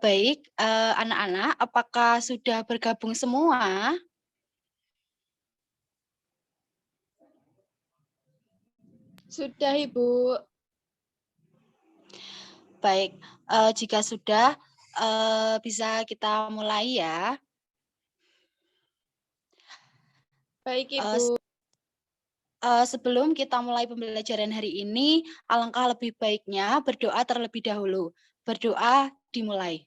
Baik, anak-anak, apakah sudah bergabung semua? Sudah, Ibu. Baik, jika sudah, bisa kita mulai ya. Baik, Ibu. Sebelum kita mulai pembelajaran hari ini, alangkah lebih baiknya berdoa terlebih dahulu. Berdoa dimulai.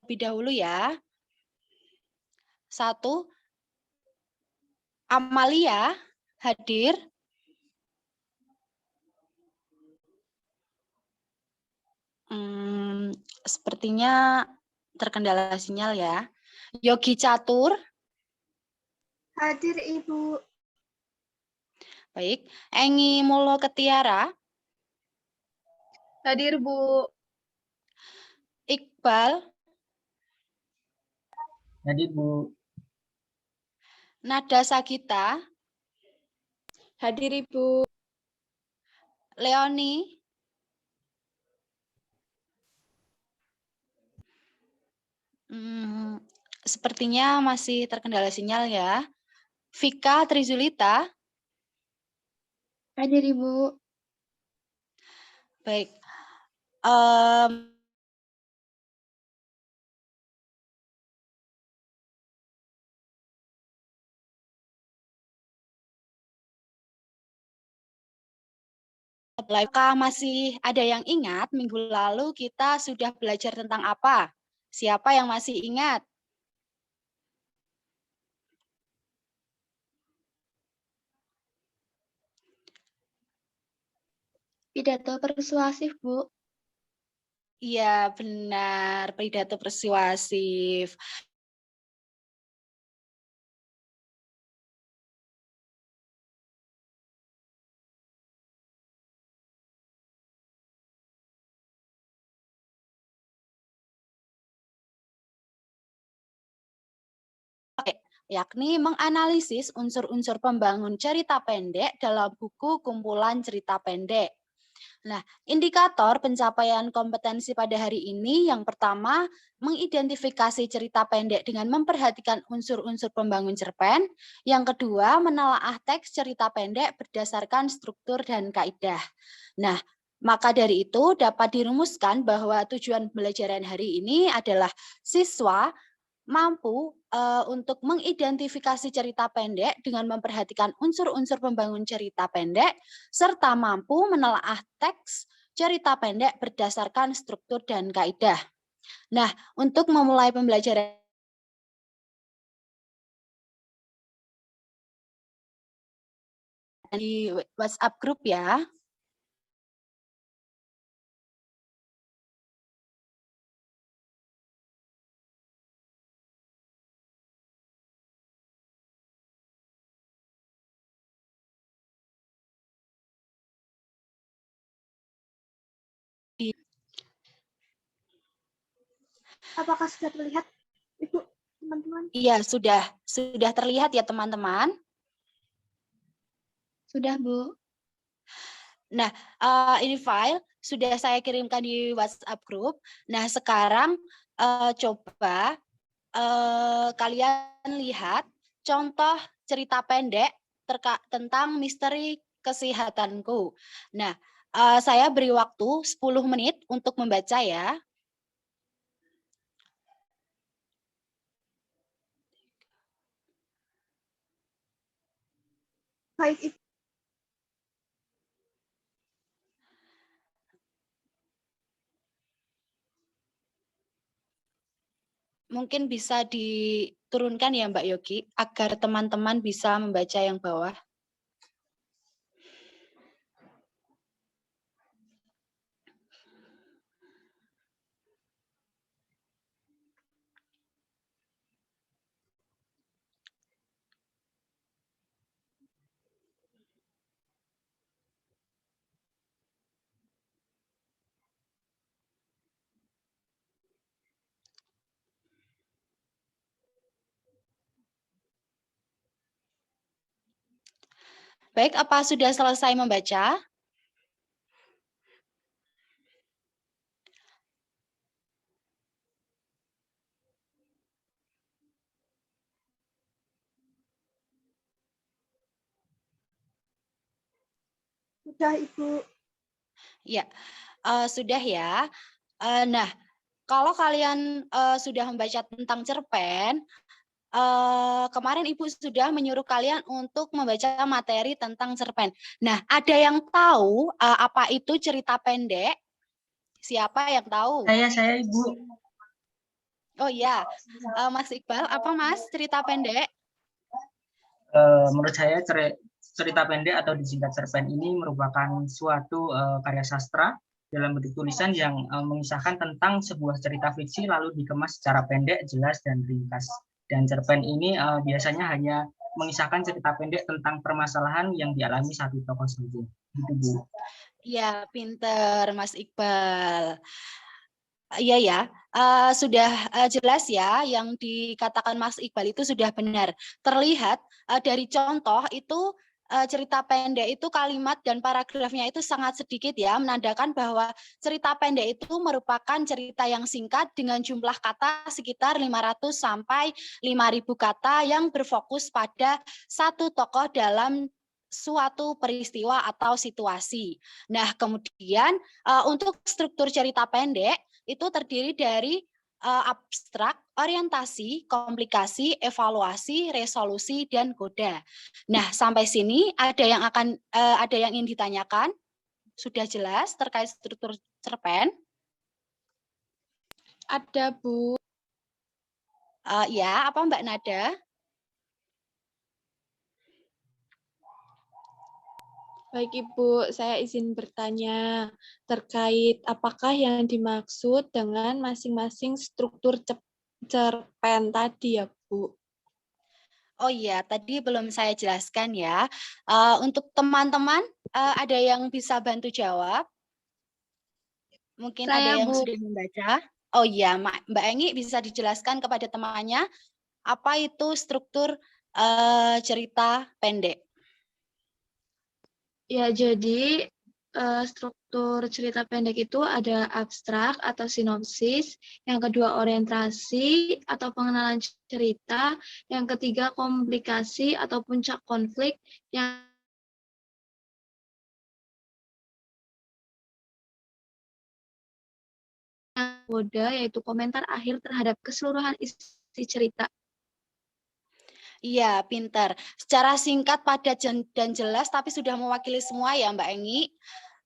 Lebih dahulu ya. 1. Amalia hadir. Sepertinya terkendala sinyal ya. Yogi Catur. Hadir, Ibu. Baik. Engi Mulo Ketiara. Hadir, Bu. Iqbal. Hadir, Bu. Nada Sagita. Hadir, Ibu. Leoni. Sepertinya masih terkendala sinyal ya. Vika Trizulita. Hadir, Ibu. Baik. Apakah masih ada yang ingat minggu lalu kita sudah belajar tentang apa? Siapa yang masih ingat? Pidato persuasif, Bu. Iya, benar. Pidato persuasif. Yakni menganalisis unsur-unsur pembangun cerita pendek dalam buku kumpulan cerita pendek. Nah, indikator pencapaian kompetensi pada hari ini yang pertama, mengidentifikasi cerita pendek dengan memperhatikan unsur-unsur pembangun cerpen. Yang kedua, menelaah teks cerita pendek berdasarkan struktur dan kaidah. Nah, maka dari itu dapat dirumuskan bahwa tujuan pembelajaran hari ini adalah siswa mampu untuk mengidentifikasi cerita pendek dengan memperhatikan unsur-unsur pembangun cerita pendek, serta mampu menelaah teks cerita pendek berdasarkan struktur dan kaidah. Nah, untuk memulai pembelajaran di WhatsApp grup ya. Apakah sudah terlihat, Ibu, teman-teman? Iya, sudah terlihat ya teman-teman. Sudah, Bu. Nah, ini file sudah saya kirimkan di WhatsApp grup. Nah, sekarang coba kalian lihat contoh cerita pendek tentang misteri kesehatanku. Nah, saya beri waktu 10 menit untuk membaca ya. Baik, Ibu. Mungkin bisa diturunkan ya Mbak Yogi, agar teman-teman bisa membaca yang bawah. Baik, apa sudah selesai membaca? Sudah, Ibu. Ya, sudah ya. Nah, kalau kalian sudah membaca tentang cerpen, kemarin Ibu sudah menyuruh kalian untuk membaca materi tentang cerpen. Nah, ada yang tahu apa itu cerita pendek? Siapa yang tahu? Saya Ibu. Oh iya, Mas Iqbal, apa Mas cerita pendek? Menurut saya cerita pendek atau disingkat cerpen ini merupakan suatu karya sastra dalam bentuk tulisan yang mengisahkan tentang sebuah cerita fiksi lalu dikemas secara pendek, jelas, dan ringkas. Dan cerpen ini biasanya hanya mengisahkan cerita pendek tentang permasalahan yang dialami satu tokoh saja. Gitu, Bu. Iya, pinter Mas Iqbal. Iya ya, sudah jelas ya yang dikatakan Mas Iqbal itu sudah benar. Terlihat dari contoh itu cerita pendek itu kalimat dan paragrafnya itu sangat sedikit ya, menandakan bahwa cerita pendek itu merupakan cerita yang singkat dengan jumlah kata sekitar 500 sampai 5.000 kata yang berfokus pada satu tokoh dalam suatu peristiwa atau situasi. Nah, kemudian untuk struktur cerita pendek itu terdiri dari abstrak, orientasi, komplikasi, evaluasi, resolusi, dan koda. Nah, sampai sini ada yang ingin ditanyakan? Sudah jelas terkait struktur cerpen? Ada, Bu. Ya, apa Mbak Nada? Baik, Ibu. Saya izin bertanya terkait apakah yang dimaksud dengan masing-masing struktur cerpen tadi ya, Bu? Oh iya, tadi belum saya jelaskan ya. Untuk teman-teman, ada yang bisa bantu jawab? Mungkin ada Saya, yang Bu. sudah membaca. Oh iya, Mbak Engi bisa dijelaskan kepada temannya apa itu struktur cerita pendek. Ya, jadi struktur cerita pendek itu ada abstrak atau sinopsis, yang kedua orientasi atau pengenalan cerita, yang ketiga komplikasi atau puncak konflik, yang koda yaitu komentar akhir terhadap keseluruhan isi cerita. Iya, pintar. Secara singkat, padat, dan jelas, tapi sudah mewakili semua ya Mbak Engi.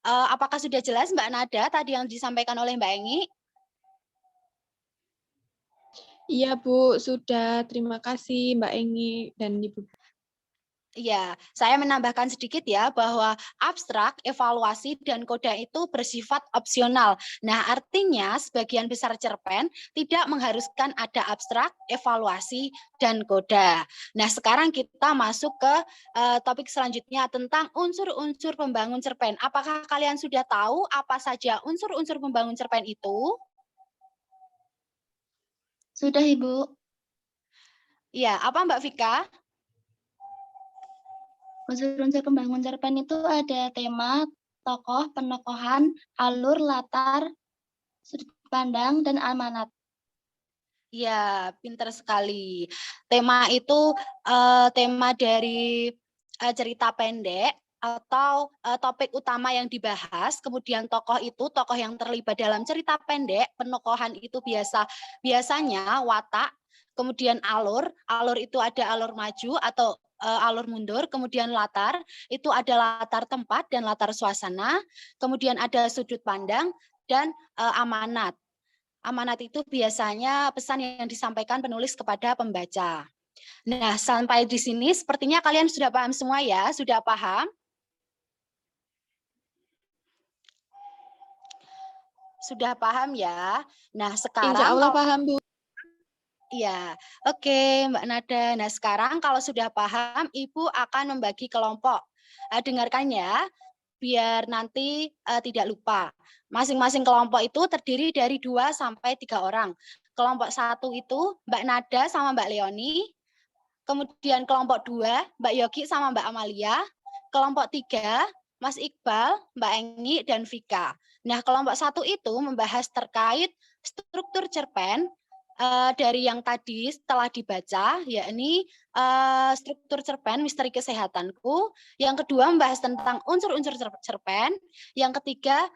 Apakah sudah jelas Mbak Nada tadi yang disampaikan oleh Mbak Engi? Iya, Bu. Sudah. Terima kasih, Mbak Engi dan Ibu. Iya, saya menambahkan sedikit ya bahwa abstrak, evaluasi, dan koda itu bersifat opsional. Nah, artinya sebagian besar cerpen tidak mengharuskan ada abstrak, evaluasi, dan koda. Nah, sekarang kita masuk ke topik selanjutnya tentang unsur-unsur pembangun cerpen. Apakah kalian sudah tahu apa saja unsur-unsur pembangun cerpen itu? Sudah, Ibu. Iya, apa Mbak Vika? Unsur-unsur pembangun cerpen itu ada tema, tokoh, penokohan, alur, latar, sudut pandang, dan amanat. Ya, pintar sekali. Tema itu tema dari cerita pendek atau topik utama yang dibahas. Kemudian tokoh itu tokoh yang terlibat dalam cerita pendek. Penokohan itu biasanya watak. Kemudian alur itu ada alur maju atau alur mundur. Kemudian latar itu ada latar tempat dan latar suasana. Kemudian ada sudut pandang dan amanat. Amanat itu biasanya pesan yang disampaikan penulis kepada pembaca. Nah, sampai di sini sepertinya kalian sudah paham semua ya? Sudah paham? Sudah paham ya? Nah, sekarang Insya Allah paham, Bu. iya, oke Mbak Nada. Nah, sekarang kalau sudah paham, Ibu akan membagi kelompok. Dengarkan ya, biar nanti tidak lupa. Masing-masing kelompok itu terdiri dari 2 sampai 3 orang. Kelompok 1 itu Mbak Nada sama Mbak Leoni. Kemudian kelompok 2, Mbak Yogi sama Mbak Amalia. kelompok 3, Mas Iqbal, Mbak Engi, dan Vika. Nah, kelompok 1 itu membahas terkait struktur cerpen dari yang tadi setelah dibaca, yakni struktur cerpen misteri kesehatanku. Yang kedua membahas tentang unsur-unsur cerpen. Yang ketiga,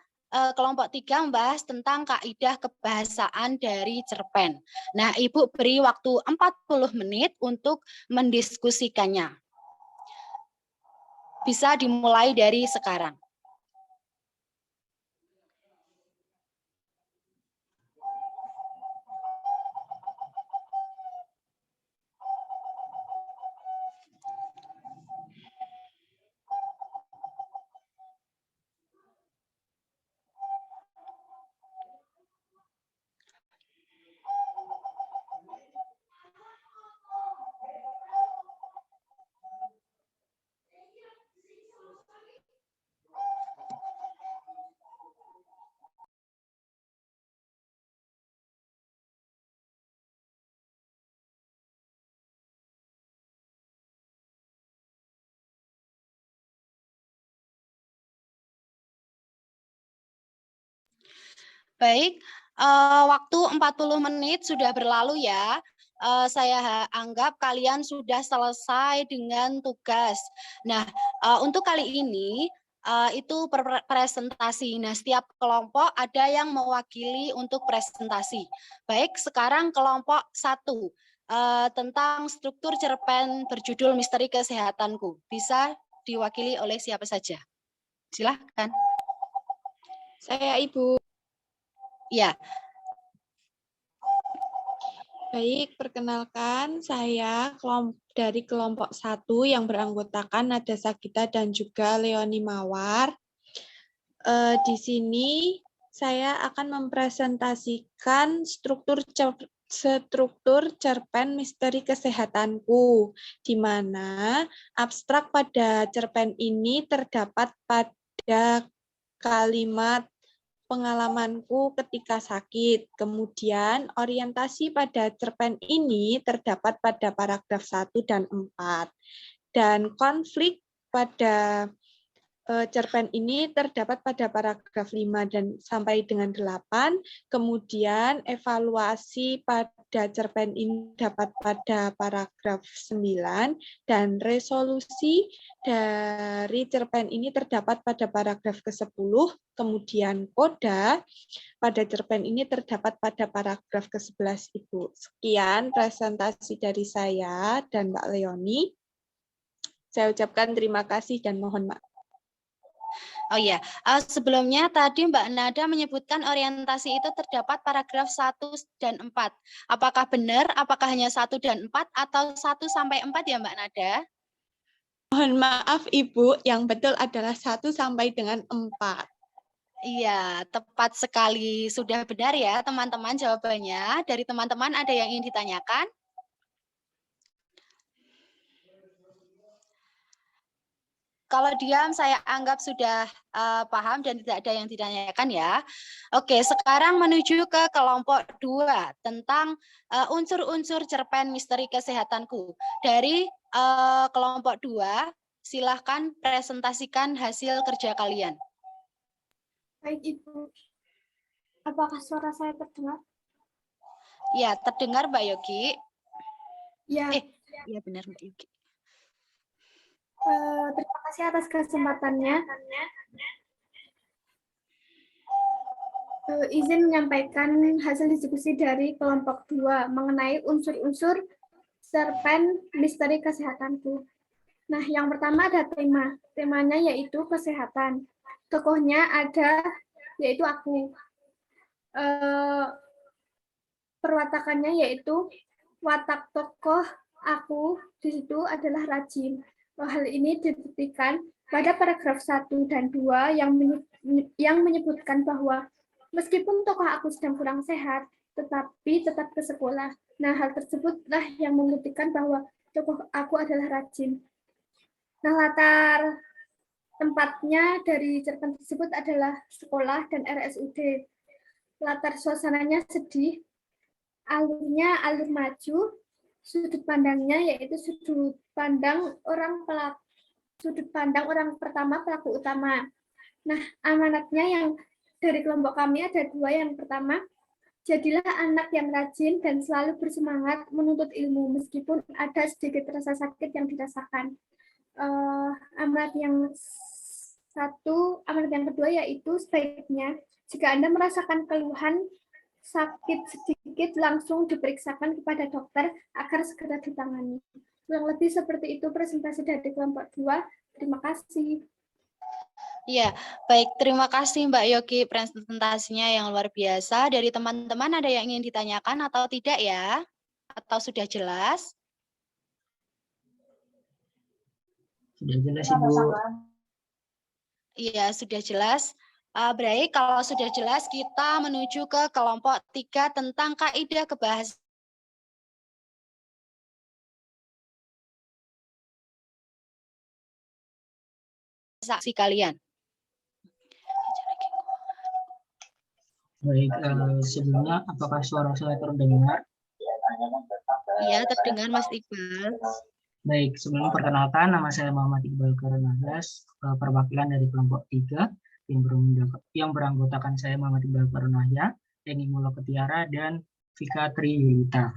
kelompok 3 membahas tentang kaidah kebahasaan dari cerpen. Nah, Ibu beri waktu 40 menit untuk mendiskusikannya. Bisa dimulai dari sekarang. Baik, waktu 40 menit sudah berlalu ya. Saya anggap kalian sudah selesai dengan tugas. Nah, untuk kali ini itu presentasi. Nah, setiap kelompok ada yang mewakili untuk presentasi. Baik, sekarang kelompok 1 tentang struktur cerpen berjudul Misteri Kesehatanku. Bisa diwakili oleh siapa saja? Silahkan. Saya Ibu. Ya. Baik, perkenalkan saya dari kelompok 1 yang beranggotakan Nada Sagita dan juga Leoni Mawar. Di sini saya akan mempresentasikan struktur cerpen Misteri Kesehatanku, di mana abstrak pada cerpen ini terdapat pada kalimat pengalamanku ketika sakit. Kemudian orientasi pada cerpen ini terdapat pada paragraf 1 dan 4. Dan konflik pada cerpen ini terdapat pada paragraf 5 dan sampai dengan 8. Kemudian evaluasi pada cerpen ini dapat pada paragraf 9 dan resolusi dari cerpen ini terdapat pada paragraf ke-10. Kemudian koda pada cerpen ini terdapat pada paragraf ke-11, Ibu. Sekian presentasi dari saya dan Mbak Leoni. Saya ucapkan terima kasih dan mohon maaf. Oh iya, sebelumnya tadi Mbak Nada menyebutkan orientasi itu terdapat paragraf 1 dan 4. Apakah benar, apakah hanya 1 dan 4 atau 1 sampai 4 ya Mbak Nada? Mohon maaf Ibu, yang betul adalah 1 sampai dengan 4. Iya, tepat sekali. Sudah benar ya teman-teman jawabannya. Dari teman-teman ada yang ingin ditanyakan? Kalau diam saya anggap sudah paham dan tidak ada yang ditanyakan ya. Oke, sekarang menuju ke kelompok 2 tentang unsur-unsur cerpen Misteri Kesehatanku. Dari kelompok 2, silahkan presentasikan hasil kerja kalian. Baik, Ibu. Apakah suara saya terdengar? Ya, terdengar Mbak Yogi. Ya. Ya benar Mbak Yogi. Terima kasih atas kesempatannya. Izin menyampaikan hasil diskusi dari kelompok 2 mengenai unsur-unsur cerpen Misteri Kesehatanku. Nah, yang pertama ada tema. Temanya yaitu kesehatan. Tokohnya ada yaitu aku. Perwatakannya yaitu watak tokoh aku di situ adalah rajin. Hal ini dibuktikan pada paragraf 1 dan 2 yang menyebutkan bahwa meskipun tokoh aku sedang kurang sehat, tetapi tetap ke sekolah. Nah, hal tersebutlah yang membuktikan bahwa tokoh aku adalah rajin. Nah, latar tempatnya dari cerpen tersebut adalah sekolah dan RSUD. Latar suasananya sedih, alurnya alur maju, sudut pandangnya yaitu sudut pandang sudut pandang orang pertama, pelaku utama. Nah, amanatnya yang dari kelompok kami ada 2. Yang pertama, jadilah anak yang rajin dan selalu bersemangat menuntut ilmu meskipun ada sedikit rasa sakit yang dirasakan. Amanat yang kedua yaitu sebaiknya jika Anda merasakan keluhan sakit sedikit langsung diperiksakan kepada dokter agar segera ditangani. Kurang lebih seperti itu presentasi dari kelompok 2. Terima kasih. Ya, baik. Terima kasih Mbak Yogi presentasinya yang luar biasa. Dari teman-teman ada yang ingin ditanyakan atau tidak ya? Atau sudah jelas? Sudah jelas, Ibu. Iya, sudah jelas. Baik, kalau sudah jelas kita menuju ke kelompok 3 tentang kaidah kebahasaan. Saksi kalian. Baik, sebelumnya apakah suara saya terdengar? Iya, terdengar Mas Iqbal. Baik, sebelum perkenalkan, nama saya Muhammad Iqbal Karunahas, perwakilan dari kelompok 3 yang beranggotakan saya Muhammad Iqbal Karunahya, Eni Muloko Tiara, dan Vika Tri Yulita.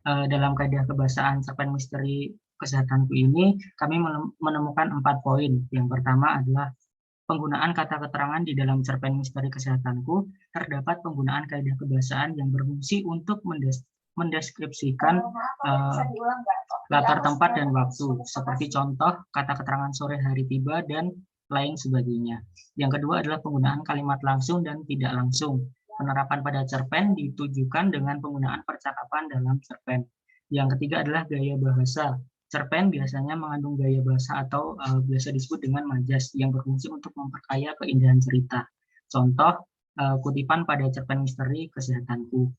Dalam kaidah kebahasaan cerpen misteri kesehatanku ini, kami menemukan 4 poin. Yang pertama adalah penggunaan kata keterangan di dalam cerpen misteri kesehatanku. Terdapat penggunaan kaidah kebahasaan yang berfungsi untuk mendeskripsikan latar tempat dan waktu, seperti contoh kata keterangan sore hari tiba dan lain sebagainya. Yang kedua adalah penggunaan kalimat langsung dan tidak langsung. Penerapan pada cerpen ditujukan dengan penggunaan percakapan dalam cerpen. Yang ketiga adalah gaya bahasa. Cerpen biasanya mengandung gaya bahasa atau biasa disebut dengan majas yang berfungsi untuk memperkaya keindahan cerita. Contoh kutipan pada cerpen misteri kesehatanku.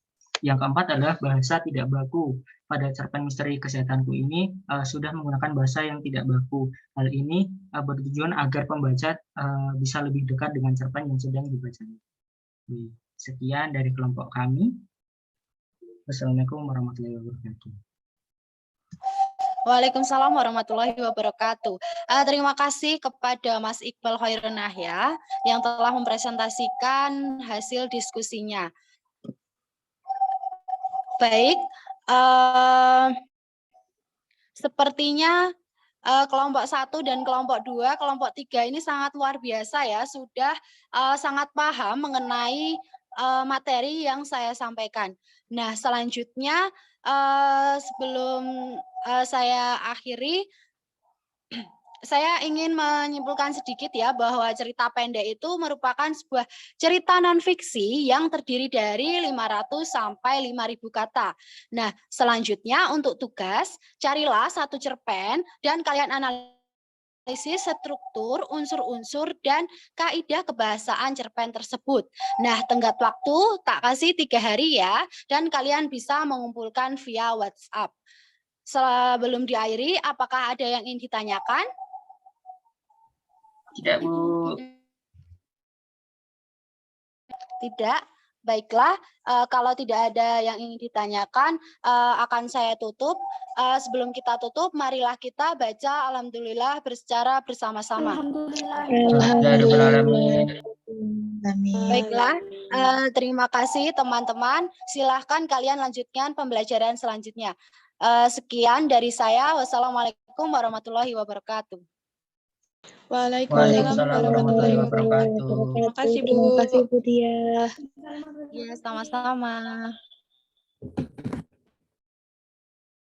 Yang keempat adalah bahasa tidak baku. Pada cerpen misteri kesehatanku ini sudah menggunakan bahasa yang tidak baku. Hal ini bertujuan agar pembaca bisa lebih dekat dengan cerpen yang sedang dibacanya. Sekian dari kelompok kami. Wassalamualaikum warahmatullahi wabarakatuh. Waalaikumsalam warahmatullahi wabarakatuh. Terima kasih kepada Mas Iqbal Khairunahya yang telah mempresentasikan hasil diskusinya. Baik, sepertinya kelompok 1 dan kelompok 2, kelompok 3 ini sangat luar biasa ya, sudah sangat paham mengenai materi yang saya sampaikan. Nah, selanjutnya sebelum saya akhiri, saya ingin menyimpulkan sedikit ya bahwa cerita pendek itu merupakan sebuah cerita non-fiksi yang terdiri dari 500 sampai 5.000 kata. Nah, selanjutnya untuk tugas, carilah satu cerpen dan kalian analisis struktur, unsur-unsur, dan kaidah kebahasaan cerpen tersebut. Nah, tenggat waktu tak kasih 3 hari ya, dan kalian bisa mengumpulkan via WhatsApp. Sebelum diakhiri, apakah ada yang ingin ditanyakan? Tidak, Bu. Tidak. Baiklah, kalau tidak ada yang ingin ditanyakan, akan saya tutup. Sebelum kita tutup, marilah kita baca Alhamdulillah secara bersama-sama. Alhamdulillah. Baiklah, terima kasih teman-teman. Silahkan kalian lanjutkan pembelajaran selanjutnya. Sekian dari saya. Wassalamualaikum warahmatullahi wabarakatuh. Waalaikumsalam warahmatullahi wabarakatuh. Terima kasih Bu. Terima kasih Bu Dia. Ya, sama-sama.